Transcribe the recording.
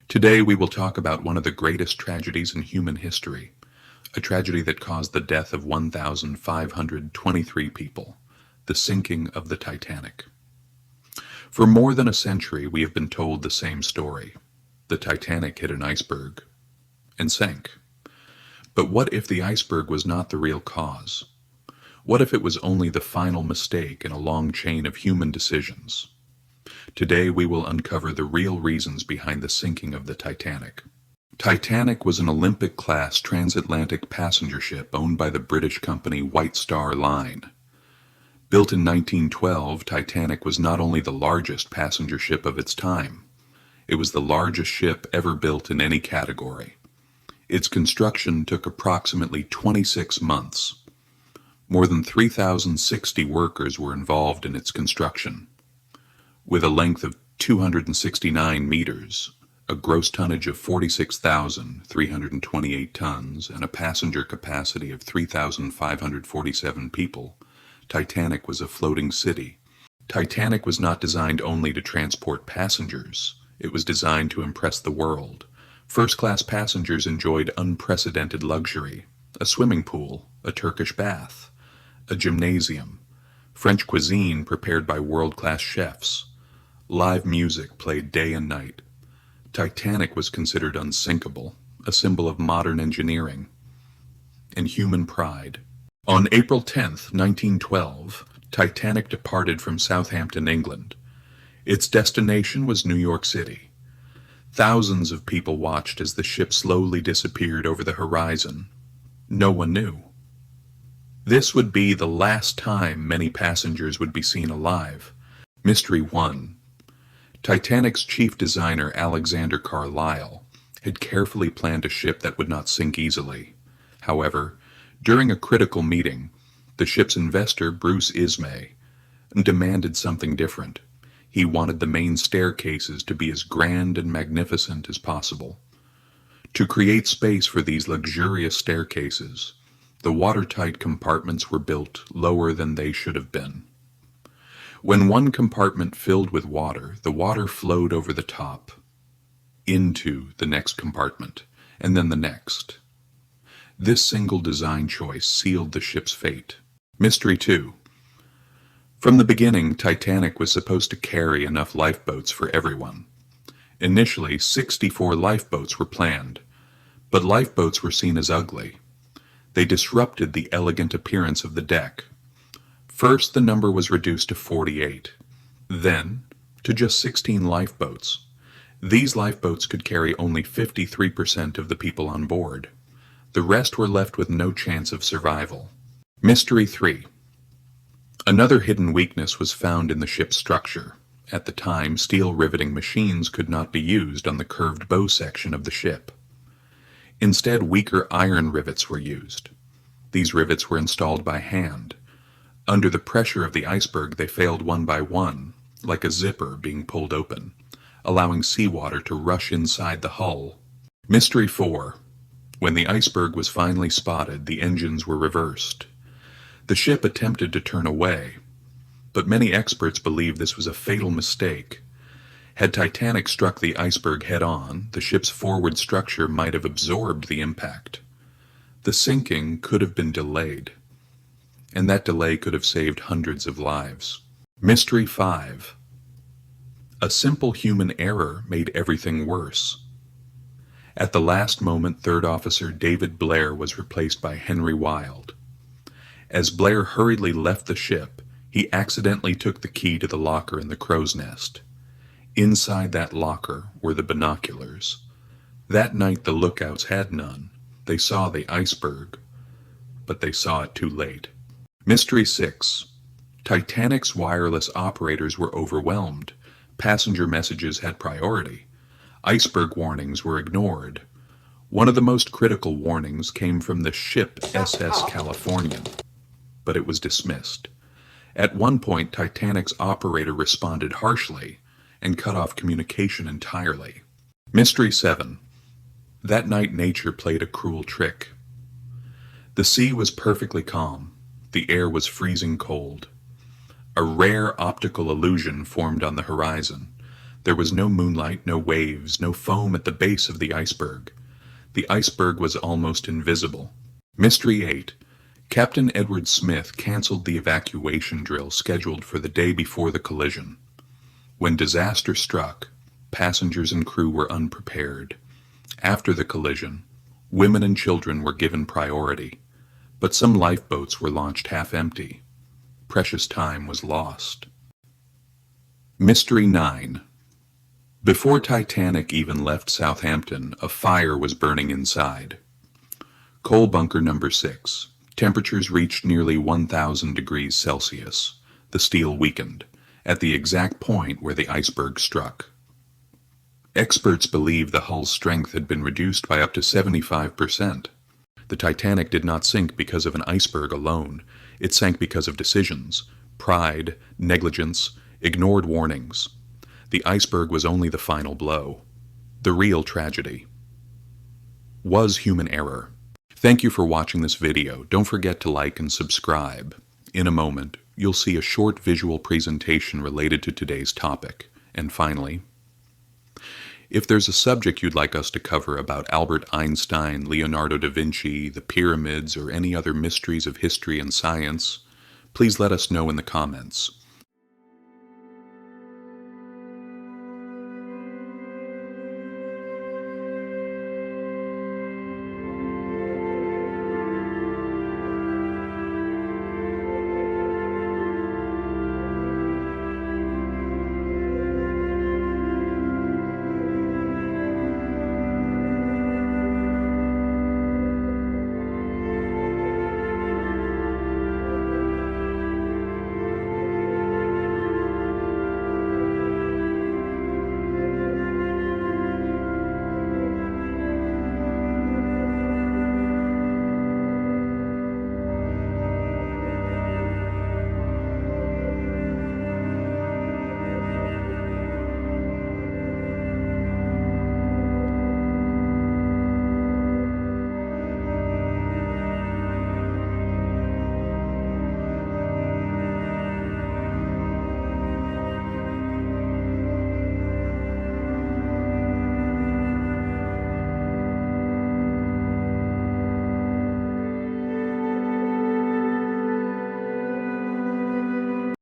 Today we will talk about one of the greatest tragedies in human history, a tragedy that caused the death of 1,523 people, the sinking of the Titanic. For more than a century we have been told the same story. The Titanic hit an iceberg and sank. But what if the iceberg was not the real cause? What if it was only the final mistake in a long chain of human decisions? Today we will uncover the real reasons behind the sinking of the Titanic. Titanic was an Olympic-class transatlantic passenger ship owned by the British company White Star Line. Built in 1912, Titanic was not only the largest passenger ship of its time, it was the largest ship ever built in any category. Its construction took approximately 26 months. More than 3,060 workers were involved in its construction. With a length of 269 meters, a gross tonnage of 46,328 tons, and a passenger capacity of 3,547 people, Titanic was a floating city. Titanic was not designed only to transport passengers. It was designed to impress the world. First-class passengers enjoyed unprecedented luxury: a swimming pool, a Turkish bath, a gymnasium, French cuisine prepared by world-class chefs. Live music played day and night. Titanic was considered unsinkable, a symbol of modern engineering and human pride. On April 10, 1912, Titanic departed from Southampton, England. Its destination was New York City. Thousands of people watched as the ship slowly disappeared over the horizon. No one knew. This would be the last time many passengers would be seen alive. Mystery 1. Titanic's chief designer, Alexander Carlisle, had carefully planned a ship that would not sink easily. However, during a critical meeting, the ship's investor, Bruce Ismay, demanded something different. He wanted the main staircases to be as grand and magnificent as possible. To create space for these luxurious staircases, the watertight compartments were built lower than they should have been. When one compartment filled with water, the water flowed over the top into the next compartment, and then the next. This single design choice sealed the ship's fate. Mystery 2. From the beginning, Titanic was supposed to carry enough lifeboats for everyone. Initially, 64 lifeboats were planned, but lifeboats were seen as ugly. They disrupted the elegant appearance of the deck. First, the number was reduced to 48, then to just 16 lifeboats. These lifeboats could carry only 53% of the people on board. The rest were left with no chance of survival. Mystery 3. Another hidden weakness was found in the ship's structure. At the time, steel riveting machines could not be used on the curved bow section of the ship. Instead, weaker iron rivets were used. These rivets were installed by hand. Under the pressure of the iceberg, they failed one by one, like a zipper being pulled open, allowing seawater to rush inside the hull. Mystery 4. When the iceberg was finally spotted, the engines were reversed. The ship attempted to turn away, but many experts believe this was a fatal mistake. Had Titanic struck the iceberg head-on, the ship's forward structure might have absorbed the impact. The sinking could have been delayed, and that delay could have saved hundreds of lives. Mystery 5. A simple human error made everything worse. At the last moment, Third Officer David Blair was replaced by Henry Wilde. As Blair hurriedly left the ship, he accidentally took the key to the locker in the crow's nest. Inside that locker were the binoculars. That night the lookouts had none. They saw the iceberg, but they saw it too late. Mystery 6. Titanic's wireless operators were overwhelmed. Passenger messages had priority. Iceberg warnings were ignored. One of the most critical warnings came from the ship SS Californian, but it was dismissed. At one point, Titanic's operator responded harshly and cut off communication entirely. Mystery 7. That night nature played a cruel trick. The sea was perfectly calm. The air was freezing cold. A rare optical illusion formed on the horizon. There was no moonlight, no waves, no foam at the base of the iceberg. The iceberg was almost invisible. Mystery 8. Captain Edward Smith canceled the evacuation drill scheduled for the day before the collision. When disaster struck, passengers and crew were unprepared. After the collision, women and children were given priority, but some lifeboats were launched half empty. Precious time was lost. Mystery 9. Before Titanic even left Southampton, a fire was burning inside. Coal bunker number 6. Temperatures reached nearly 1,000 degrees Celsius. The steel weakened, at the exact point where the iceberg struck. Experts believe the hull's strength had been reduced by up to 75%. The Titanic did not sink because of an iceberg alone. It sank because of decisions, pride, negligence, ignored warnings. The iceberg was only the final blow. The real tragedy was human error. Thank you for watching this video. Don't forget to like and subscribe. In a moment, you'll see a short visual presentation related to today's topic. And finally, if there's a subject you'd like us to cover about Albert Einstein, Leonardo da Vinci, the pyramids, or any other mysteries of history and science, please let us know in the comments.